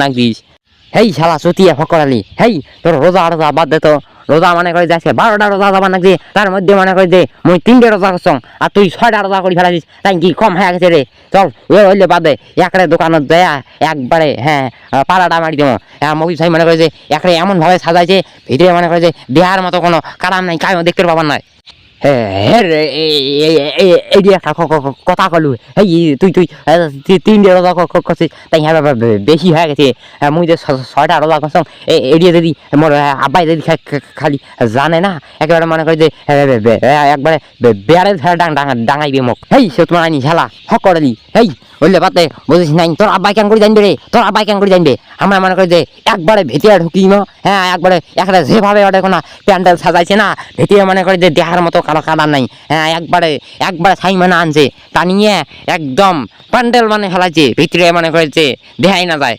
লাগছিস হেই শালা চুতিয়া ফকরালি হেই তোর রোজা রোজা বাদ দে তো রোজা মনে করে যাচ্ছে 12টা রোজা যাবার নাকি তার মধ্যে মনে করে যে মুই 3টে রোজা করছ আর তুই 6টা রোজা করে ফেলাছিস তাই কি কম হয়ে গেছে রে চল এ হইলে বাদ দে একরে দোকানত দেয়া একবারে হ্যাঁ পাড়াটা মারি দেবো মবি সাহেব মনে করে যে একরে এমন ভাবে সাজাইছে ভিতরে মনে করে যে দেহার মতো কোনো কারাম নাই কায়ও দেখতে পাবার নাই হ্যাঁ রে এই একটা কথা কলু এই তুই 3টে রোজা করছিস তাই হ্যাঁ বেশি হয়ে গেছে মুই যে 6টা রোজা করছ এড়িয়ে যদি মোর আব্বাই যদি খালি জানে না একেবারে মনে করে যে একবারে বেড়ে ডাঙাইবে মুখ হেই সে তোমার আইনি ঝালা হক করলি হেই বললে পাতে বুঝিস নাই তোর আব্বাই কেন করে জানবে রে তোর আব্বাই কেন করে জানবে আমরা মনে করি যে একবারে ভেতিয়ে ঢুকি হ্যাঁ একবারে একটা যেভাবে ওটা কোনো প্যান্ডেল সাজাইছে না ভেতিয়ে মনে করে যে দেহার মতো কালো কালার নাই হ্যাঁ একবারে ছাই মানে আনছে তা নিয়ে একদম প্যান্ডেল মানে ফেলাইছে ভিতরে মনে করে যে দেহাই না যায়